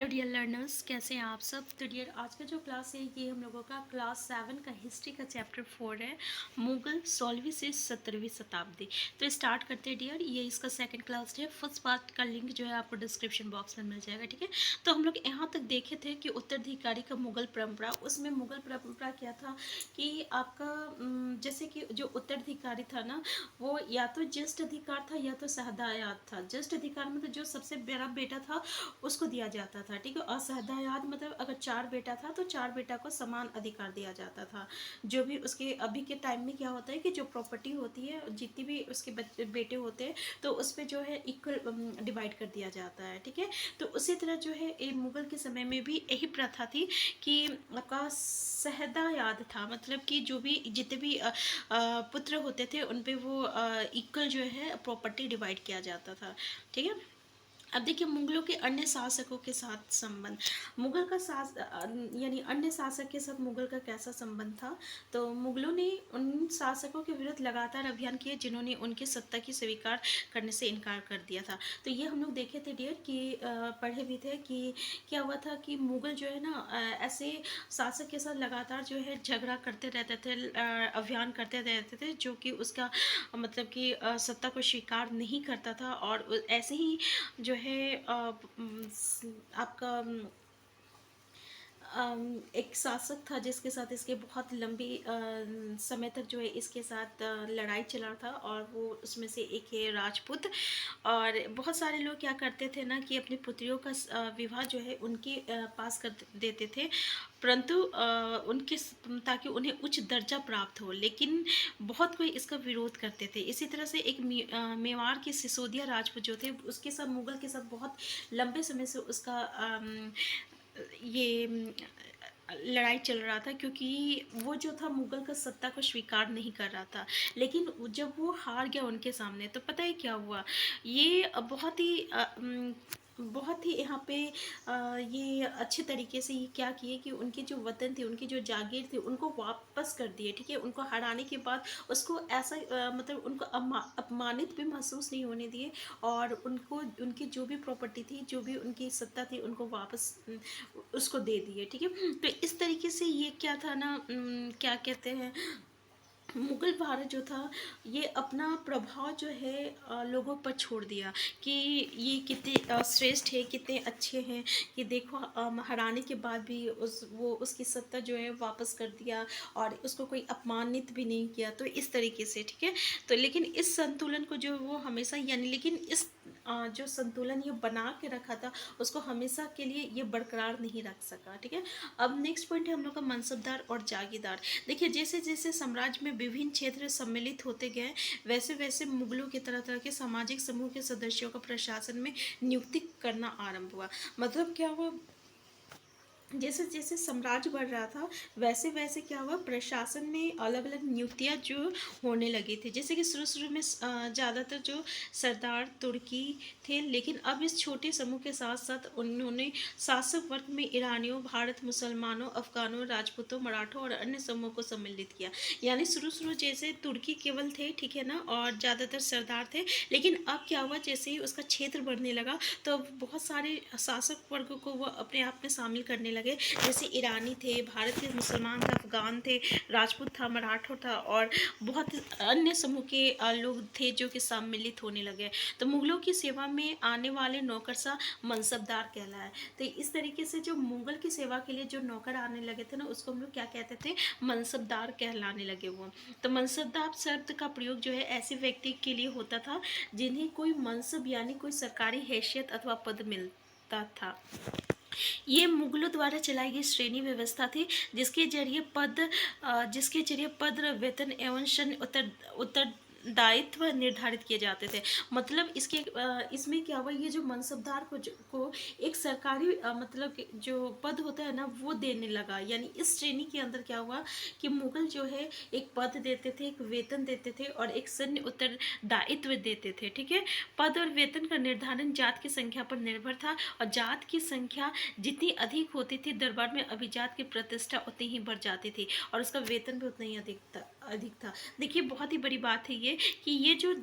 Hello dear learners, कैसे हैं आप सब। तो डियर आज का जो क्लास है ये हम लोगों का क्लास 7 का हिस्ट्री का चैप्टर 4 है, मुगल 16वीं से 17वीं शताब्दी। तो स्टार्ट करते हैं डियर। ये इसका सेकंड क्लास है। फर्स्ट पार्ट का लिंक जो है आपको डिस्क्रिप्शन बॉक्स में मिल जाएगा, ठीक है। तो हम लोग यहाँ तक देखे थे कि उत्तराधिकारी का मुगल परंपरा, उसमें मुगल परंपरा क्या था कि आपका जैसे कि जो उत्तराधिकारी था ना, वो या तो ज्येष्ठ अधिकार था या तो सहदायाद था। ज्येष्ठ अधिकार मतलब जो सबसे बड़ा बेटा था उसको दिया जाता था, ठीक है। और सहदायाद मतलब अगर 4 बेटा था तो 4 बेटा को समान अधिकार दिया जाता था। जो भी उसके अभी के टाइम में क्या होता है कि जो प्रॉपर्टी होती है, जितनी भी उसके बेटे होते हैं तो उस पर जो है इक्वल डिवाइड कर दिया जाता है, ठीक है। तो उसी तरह जो है ये मुगल के समय में भी यही प्रथा थी कि आपका सहदायाद था, मतलब कि जो भी जितने भी पुत्र होते थे उन पे वो इक्वल जो है प्रॉपर्टी डिवाइड किया जाता था, ठीक है। अब देखिए मुगलों के अन्य शासकों के साथ संबंध। मुगल का यानी अन्य शासक के साथ मुगल का कैसा संबंध था। तो मुगलों ने उन शासकों के विरुद्ध लगातार अभियान किए जिन्होंने उनकी सत्ता की स्वीकार करने से इनकार कर दिया था। तो ये हम लोग देखे थे डियर कि पढ़े भी थे कि क्या हुआ था कि मुगल जो है ना ऐसे शासक के साथ लगातार जो है झगड़ा करते रहते थे, अभियान करते रहते थे, जो कि उसका मतलब कि सत्ता को स्वीकार नहीं करता था। और ऐसे ही जो है आपका एक शासक था जिसके साथ इसके बहुत लंबी समय तक जो है इसके साथ लड़ाई चला था, और वो उसमें से एक है राजपूत। और बहुत सारे लोग क्या करते थे ना कि अपनी पुत्रियों का विवाह जो है उनके पास कर देते थे, परंतु उनके ताकि उन्हें उच्च दर्जा प्राप्त हो, लेकिन बहुत कोई इसका विरोध करते थे। इसी तरह से एक मेवाड़ के सिसोदिया राजपूत जो थे उसके साथ मुगल के साथ बहुत लंबे समय से उसका ये लड़ाई चल रहा था, क्योंकि वो जो था मुगल का सत्ता को स्वीकार नहीं कर रहा था। लेकिन जब वो हार गया उनके सामने तो पता है क्या हुआ। ये बहुत ही यहाँ पे ये अच्छे तरीके से ये क्या किए कि उनके जो वतन थे, उनकी जो जागीर थी, उनको वापस कर दिए, ठीक है। उनको हराने के बाद उसको ऐसा मतलब उनको अपमानित भी महसूस नहीं होने दिए, और उनको उनकी जो भी प्रॉपर्टी थी, जो भी उनकी सत्ता थी, उनको वापस उसको दे दिए, ठीक है। तो इस तरीके से ये क्या था ना, क्या कहते हैं, मुगल भारत जो था ये अपना प्रभाव जो है लोगों पर छोड़ दिया कि ये कितने श्रेष्ठ है, कितने अच्छे हैं, कि देखो हराने के बाद भी वो उसकी सत्ता जो है वापस कर दिया, और उसको कोई अपमानित भी नहीं किया। तो इस तरीके से, ठीक है। तो लेकिन इस संतुलन को जो वो हमेशा यानी लेकिन इस जो संतुलन ये बना के रखा था उसको हमेशा के लिए ये बरकरार नहीं रख सका, ठीक है। अब नेक्स्ट पॉइंट है हम लोग का मनसबदार और जागीरदार। देखिए जैसे जैसे साम्राज्य में विभिन्न क्षेत्र सम्मिलित होते गए, वैसे वैसे मुगलों के तरह तरह के सामाजिक समूह के सदस्यों का प्रशासन में नियुक्ति करना आरंभ हुआ। मतलब क्या हुआ, जैसे जैसे साम्राज्य बढ़ रहा था वैसे वैसे क्या हुआ, प्रशासन में अलग अलग नियुक्तियां जो होने लगी थी। जैसे कि शुरू शुरू में ज़्यादातर जो सरदार तुर्की थे, लेकिन अब इस छोटे समूह के साथ साथ उन्होंने शासक वर्ग में ईरानियों, भारत, मुसलमानों, अफगानों, राजपूतों, मराठों और अन्य समूहों को सम्मिलित किया। यानी शुरू शुरू जैसे तुर्की केवल थे, ठीक है ना, और ज़्यादातर सरदार थे, लेकिन अब क्या हुआ, जैसे ही उसका क्षेत्र बढ़ने लगा तो बहुत सारे शासक वर्ग को वो अपने आप में शामिल करने लगे। जैसे ईरानी थे, भारत के मुसलमान थे, अफगान थे, राजपूत था, मराठा था, और बहुत अन्य समूह के लोग थे जो कि सम्मिलित होने लगे। तो मुगलों की सेवा में आने वाले नौकरशाह मनसबदार कहलाए। तो इस तरीके से जो मुगल की सेवा के लिए जो नौकर आने लगे थे ना उसको हम लोग क्या कहते थे, मनसबदार कहलाने लगे वो। तो मनसबदार शब्द का प्रयोग जो है ऐसे व्यक्ति के लिए होता था जिन्हें कोई मनसब यानी कोई सरकारी हैसियत अथवा पद मिलता था। ये मुगलों द्वारा चलाई गई श्रेणी व्यवस्था थी जिसके जरिए पद, वेतन एवं शन उत्तरदायित्व निर्धारित किए जाते थे। मतलब इसमें क्या हुआ, ये जो मनसबदार को एक सरकारी मतलब कि जो पद होता है ना वो देने लगा। यानी इस श्रेणी के अंदर क्या हुआ कि मुगल जो है एक पद देते थे, एक वेतन देते थे और एक सैन्य उत्तरदायित्व देते थे, ठीक है। पद और वेतन का निर्धारण जात की संख्या पर निर्भर था, और जात की संख्या जितनी अधिक होती थी दरबार में अभिजात की प्रतिष्ठा उतनी ही बढ़ जाती थी, और उसका वेतन भी उतना ही अधिक था। देखिए बहुत ही बड़ी बात है ये कि ये जो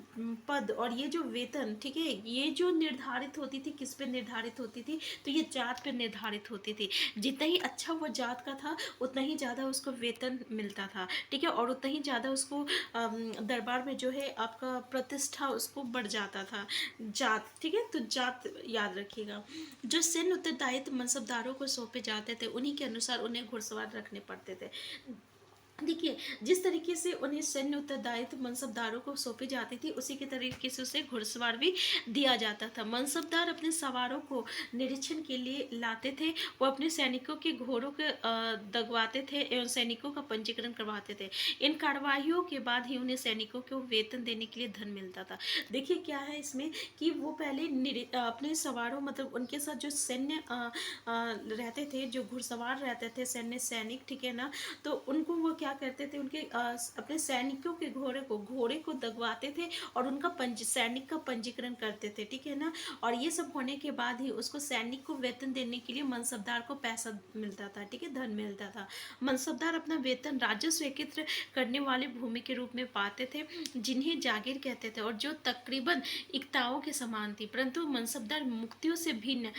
पद और ये जो वेतन, ठीक है, ये जो निर्धारित होती थी, किस पे निर्धारित होती थी, तो ये जात पे निर्धारित होती थी। जितना ही अच्छा वो जात का था उतना ही ज़्यादा उसको वेतन मिलता था, ठीक है, और उतना ही ज़्यादा उसको दरबार में जो है आपका प्रतिष्ठा उसको बढ़ जाता था। जात, ठीक है, तो जात याद रखिएगा। जो सैन्य उत्तरदायित्व मनसबदारों को सौंपे जाते थे उन्हीं के अनुसार उन्हें घुड़सवार रखने पड़ते थे। देखिए, जिस तरीके से उन्हें सैन्य उत्तरदायित्व मनसबदारों को सौंपी जाती थी उसी के तरीके से उसे घुड़सवार भी दिया जाता था। मनसबदार अपने सवारों को निरीक्षण के लिए लाते थे। वो अपने सैनिकों के घोड़ों के दगवाते थे एवं सैनिकों का पंजीकरण करवाते थे। इन कार्यवाहियों के बाद ही उन्हें सैनिकों को वेतन देने के लिए धन मिलता था। देखिए क्या है इसमें कि वो पहले अपने सवारों, मतलब उनके साथ जो सैन्य रहते थे, जो घुड़सवार रहते थे, सैन्य सैनिक, ठीक है ना, तो उनको वो क्या करते थे, उनके अपने सैनिकों के घोड़े को दगवाते थे और उनका सैनिक का पंजीकरण करते थे, ठीक है ना। और ये सब होने के बाद ही उसको सैनिक को वेतन देने के लिए मनसबदार को पैसा मिलता था, ठीक है, धन मिलता था। मनसबदार अपना वेतन राजस्व एकत्र करने वाले भूमि के रूप में पाते थे, जिन्हें जागीर कहते थे और जो तकरीबन इक्ताओं के समान थी। परंतु मनसबदार मुक्तियों से भिन्न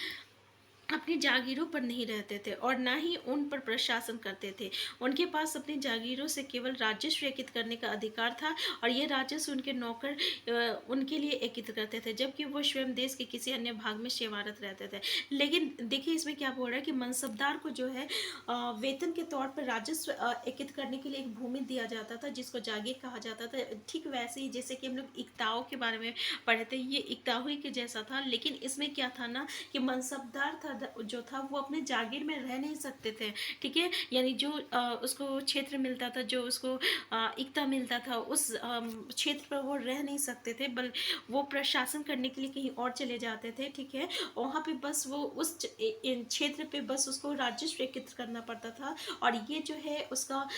अपनी जागीरों पर नहीं रहते थे और ना ही उन पर प्रशासन करते थे। उनके पास अपनी जागीरों से केवल राजस्व एकत्र करने का अधिकार था और ये राजस्व उनके नौकर उनके लिए एकत्र करते थे, जबकि वो स्वयं देश के किसी अन्य भाग में सेवारत रहते थे। लेकिन देखिए इसमें क्या बोल रहा है कि मनसबदार को जो है वेतन के तौर पर राजस्व एकत्र करने के लिए एक भूमि दिया जाता था जिसको जागीर कहा जाता था। ठीक वैसे ही जैसे कि हम लोग इक्ताओं के बारे में पढ़े थे, ये इक्ताओं ही के जैसा था। लेकिन इसमें क्या था ना कि मनसबदार था जो था वो अपने जागीर में रह नहीं सकते थे, ठीक है, यानी जो उसको क्षेत्र मिलता था, जो उसको इक्ता मिलता था, उस क्षेत्र पर वो रह नहीं सकते थे, बल वो प्रशासन करने के लिए कहीं और चले जाते थे, ठीक है। वहाँ पे बस वो उस क्षेत्र पे बस उसको राजस्व एकत्र करना पड़ता था और ये जो है उसका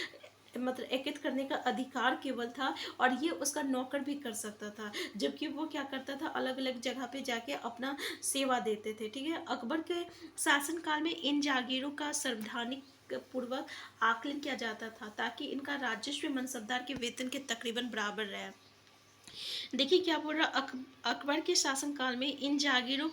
मतलब एकत्रित करने का अधिकार केवल था और ये उसका नौकर भी कर सकता था, जबकि वो क्या करता था, अलग अलग जगह पे जाके अपना सेवा देते थे, ठीक है। अकबर के शासनकाल में इन जागीरों का संवैधानिक पूर्वक आकलन किया जाता था ताकि इनका राजस्व मनसबदार के वेतन के तकरीबन बराबर रहे। देखिए क्या बोल रहा, अकबर के शासनकाल में इन जागीरों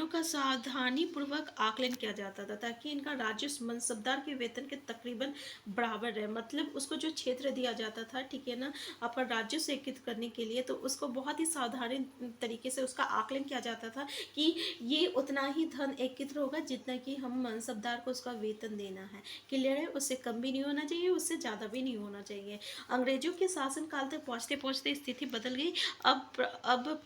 का सावधानी पूर्वक आकलन किया जाता था ताकि इनका राजस्व मनसबदार के वेतन के तकरीबन बराबर रहे। मतलब उसको जो क्षेत्र दिया जाता था, ठीक है ना, अपना राजस्व एकत्रित करने के लिए, तो उसको बहुत ही सावधानी तरीके से उसका आकलन किया जाता था कि ये उतना ही धन एकत्र होगा जितना कि हम मनसबदार को उसका वेतन देना है। क्लियर है, उससे कम भी नहीं होना चाहिए, उससे ज़्यादा भी नहीं होना चाहिए। अंग्रेजों के शासनकाल तक पहुंचते पहुंचते स्थिति बदल गई। अब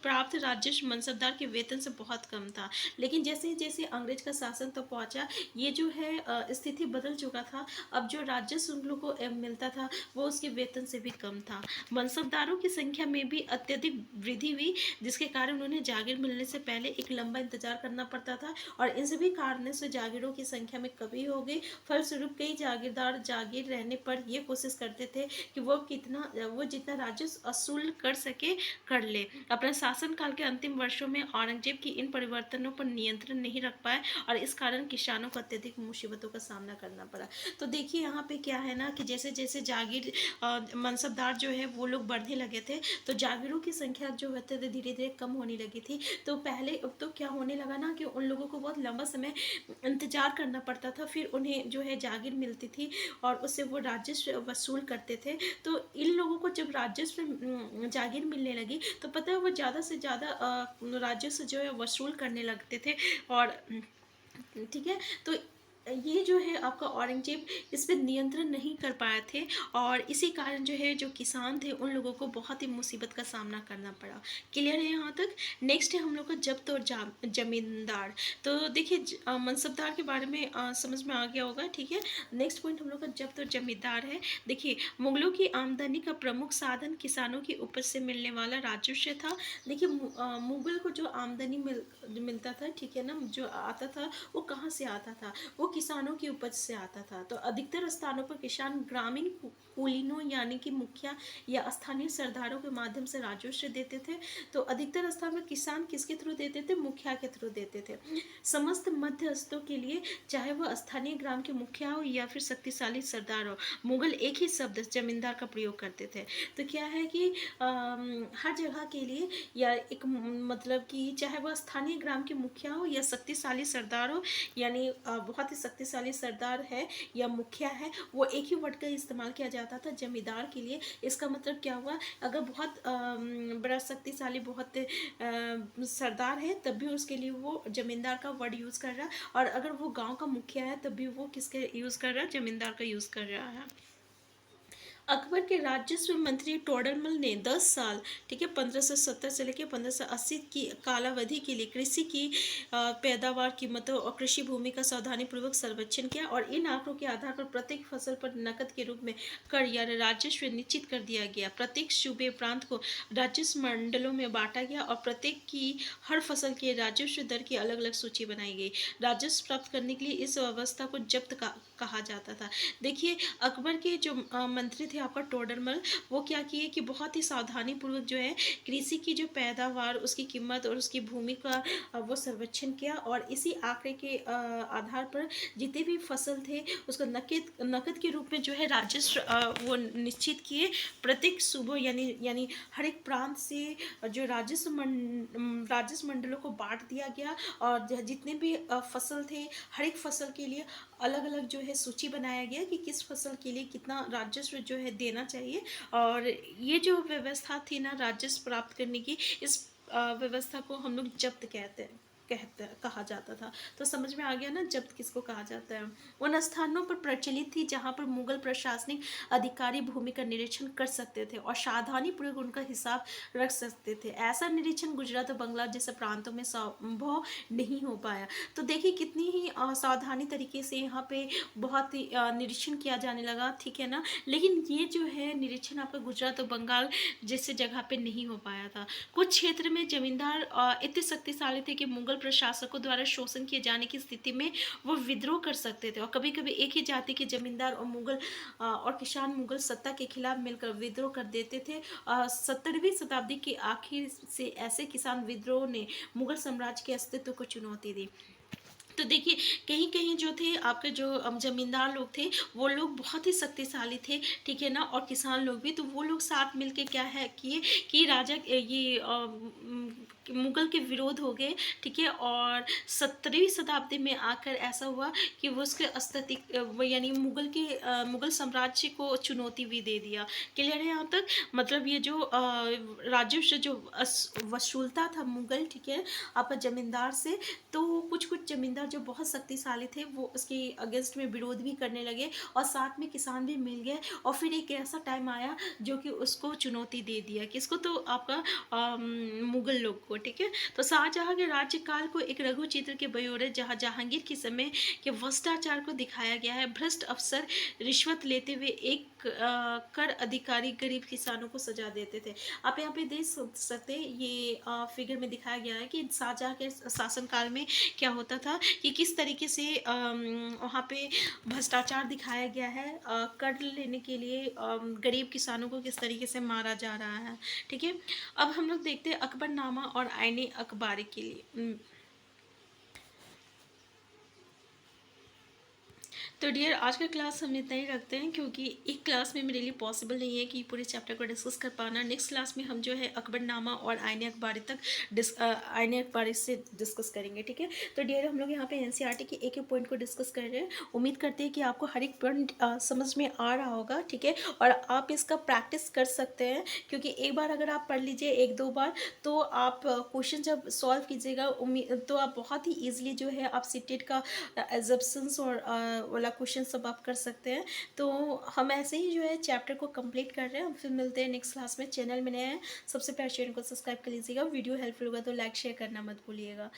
प्राप्त राजस्व मनसबदार के वेतन से बहुत कम था। लेकिन जैसे जैसे अंग्रेज का शासन तक पहुंचा, ये जो है स्थिति बदल चुका था। अब जो राजस्व उन लोगों को मिलता था वो उसके वेतन से भी कम था। मनसबदारों की संख्या में भी अत्यधिक वृद्धि हुई, जिसके कारण उन्हें जागीर मिलने से पहले एक लंबा इंतजार करना पड़ता था और इन सभी कारणों से जागीरों की संख्या में कमी हो गई। फलस्वरूप कई जागीरदार जागीर रहने पर ये कोशिश करते थे कि वो जितना राजस्व वसूल कर सके कर ले। अपने शासनकाल के अंतिम वर्षों में औरंगजेब की इन परिवर्तनों पर नियंत्रण नहीं रख पाए और इस कारण किसानों को अत्यधिक मुसीबतों का सामना करना पड़ा। तो देखिए यहाँ पे क्या है ना कि जैसे जैसे जागीर मनसबदार जो है वो लोग बढ़ने लगे थे, तो जागीरों की संख्या जो है धीरे धीरे कम होने लगी थी। तो पहले अब तो क्या होने लगा ना कि उन लोगों को बहुत लंबा समय इंतजार करना पड़ता था, फिर उन्हें जो है जागीर मिलती थी और उससे वो राजस्व वसूल करते थे। तो इन लोगों को जब राजस्व जागीर मिलने लगी तो पता है वो ज़्यादा से ज़्यादा राजस्व जो है वसूल करने लगते थे और ठीक है। तो ये जो है आपका औरंगजेब इस पर नियंत्रण नहीं कर पाए थे और इसी कारण जो है जो किसान थे उन लोगों को बहुत ही मुसीबत का सामना करना पड़ा। क्लियर है यहाँ तक। नेक्स्ट है हम लोग का जब्त और जमींदार। तो देखिए मनसबदार के बारे में समझ में आ गया होगा, ठीक है। नेक्स्ट पॉइंट हम लोग का जब्त और जमींदार है। देखिए मुगलों की आमदनी का प्रमुख साधन किसानों की उपज से मिलने वाला राजस्व था। देखिए मुगल को जो आमदनी मिलता था, ठीक है ना, जो आता था वो कहाँ से आता था, वो किसानों की उपज से आता था। तो अधिकतर स्थानों पर किसान ग्रामीण कुलीनों यानी कि मुखिया या स्थानीय सरदारों के माध्यम से राजस्व देते थे। तो अधिकतर स्थान पर किसान किसके थ्रू देते थे? मुखिया के थ्रू देते थे। समस्त मध्यस्थों के लिए, चाहे वह स्थानीय ग्राम के मुखिया हो या फिर शक्तिशाली सरदार हो, मुगल एक ही शब्द जमींदार का प्रयोग करते थे। तो क्या है कि हर जगह के लिए या एक मतलब कि चाहे वह स्थानीय ग्राम के मुखिया हो या शक्तिशाली सरदार हो, यानी बहुत ही शक्तिशाली सरदार है या मुखिया है, वो एक ही वर्ड का इस्तेमाल किया जाता था जमींदार के लिए। इसका मतलब क्या हुआ? अगर बहुत बड़ा शक्तिशाली, बहुत सरदार है, तब भी उसके लिए वो जमींदार का वर्ड यूज़ कर रहा है, और अगर वो गांव का मुखिया है तब भी वो किसके यूज़ कर रहा है? जमींदार का यूज़ कर रहा है। अकबर के राजस्व मंत्री टोडरमल ने 10 साल, ठीक है, 1570 से लेकर 1580 की कालावधि के लिए कृषि की पैदावार, कीमतों और कृषि भूमि का सावधानी पूर्वक सर्वेक्षण किया, और इन आंकड़ों के आधार पर प्रत्येक फसल पर नकद के रूप में कर या राजस्व निश्चित कर दिया गया। प्रत्येक सूबे प्रांत को राजस्व मंडलों में बांटा गया और प्रत्येक की हर फसल के राजस्व दर की अलग अलग सूची बनाई गई। राजस्व प्राप्त करने के लिए इस व्यवस्था को जब्त कहा जाता था। देखिए, अकबर के जो मंत्री थे आपका टोडरमल, वो क्या किए कि बहुत ही सावधानी पूर्वक जो है कृषि की जो पैदावार, उसकी कीमत और उसकी भूमि का वो सर्वेक्षण किया, और इसी आंकड़े के आधार पर जितने भी फसल थे उसको नकद के रूप में जो है राजस्व वो निश्चित किए। प्रत्येक सूबों यानी हर एक प्रांत से जो राजस्व मंडलों को बांट दिया गया, और जितने भी फसल थे, हर एक फसल के लिए अलग अलग जो है सूची बनाया गया कि किस फसल के लिए कितना राजस्व जो है देना चाहिए। और ये जो व्यवस्था थी ना राजस्व प्राप्त करने की, इस व्यवस्था को हम लोग जब्त कहा जाता था। तो समझ में आ गया ना जब्त किसको कहा जाता है। उन स्थानों पर प्रचलित थी जहां पर मुगल प्रशासनिक अधिकारी भूमि का निरीक्षण कर सकते थे और सावधानी पूर्वक उनका हिसाब रख सकते थे। ऐसा निरीक्षण गुजरात और बांग्ला जैसे प्रांतों में संभव नहीं हो पाया। तो देखिए कितनी ही सावधानी तरीके से यहाँ पे बहुत ही निरीक्षण किया जाने लगा, ठीक है ना। लेकिन ये जो है निरीक्षण आपका गुजरात और बंगाल जैसे जगह पे नहीं हो पाया था। कुछ क्षेत्र में जमींदार इतने शक्तिशाली थे कि मुगल प्रशासकों द्वारा शोषण किए जाने की स्थिति में वो विद्रोह कर सकते थे, और कभी कभी एक ही जाति के जमींदार और मुगल और किसान मुगल सत्ता के खिलाफ मिलकर विद्रोह कर देते थे। 17वीं शताब्दी के आखिर से ऐसे किसान विद्रोह ने मुगल साम्राज्य के अस्तित्व को चुनौती दी। तो देखिए कहीं कहीं जो थे आपके जो जमींदार लोग थे, वो लोग बहुत ही शक्तिशाली थे, ठीक है ना, और किसान लोग भी। तो वो लोग साथ मिलके क्या है किए कि राजा ये मुगल के विरोध हो गए, ठीक है। और 17वीं शताब्दी में आकर ऐसा हुआ कि वो उसके अस्तित्व यानी मुगल साम्राज्य को चुनौती भी दे दिया। क्लियर है यहाँ तक? मतलब ये जो राजस्व जो वसूलता था मुगल, ठीक है, आपका जमींदार से, तो कुछ कुछ जमींदार जो बहुत शक्तिशाली थे वो उसके अगेंस्ट में विरोध भी करने लगे, और साथ में किसान भी मिल गए, और फिर एक ऐसा टाइम आया जो कि उसको चुनौती दे दिया। किसको? तो आपका मुगल लोग को, ठीक है। तो शाहजहां के राज्यकाल को एक लघु चित्र के बयोरे जहां जहांगीर के समय के भ्रष्टाचार को दिखाया गया है। भ्रष्ट अफसर रिश्वत लेते हुए एक कर अधिकारी गरीब किसानों को सजा देते थे। आप यहाँ पे देख सकते ये फिगर में दिखाया गया है कि शाहजहां के शासनकाल में क्या होता था कि किस तरीके से वहाँ पे भ्रष्टाचार दिखाया गया है। कर लेने के लिए गरीब किसानों को किस तरीके से मारा जा रहा है, ठीक है। अब हम लोग देखते हैं अकबरनामा और आईने अखबारी के लिए। तो डियर आज का क्लास हम इतना ही रखते हैं, क्योंकि एक क्लास में मेरे लिए पॉसिबल नहीं है कि पूरे चैप्टर को डिस्कस कर पाना। नेक्स्ट क्लास में हम जो है अकबरनामा और आईने अखबारी तक आईने अखबारी से डिस्कस करेंगे, ठीक है। तो डियर हम लोग यहाँ पे एनसीईआरटी के एक एक पॉइंट को डिस्कस कर रहे हैं। उम्मीद करते हैं कि आपको हर एक पॉइंट समझ में आ रहा होगा, ठीक है, और आप इसका प्रैक्टिस कर सकते हैं, क्योंकि एक बार अगर आप पढ़ लीजिए, एक दो बार, तो आप क्वेश्चन जब सॉल्व कीजिएगा तो आप बहुत ही ईजिली जो है आप सीटेट का एजप्शंस और वाला क्वेश्चन सब आप कर सकते हैं। तो हम ऐसे ही जो है चैप्टर को कंप्लीट कर रहे हैं। हम फिर मिलते हैं नेक्स्ट क्लास में। चैनल में नए हैं, सबसे पहले चैनल को सब्सक्राइब कर लीजिएगा। वीडियो हेल्पफुल होगा तो लाइक शेयर करना मत भूलिएगा।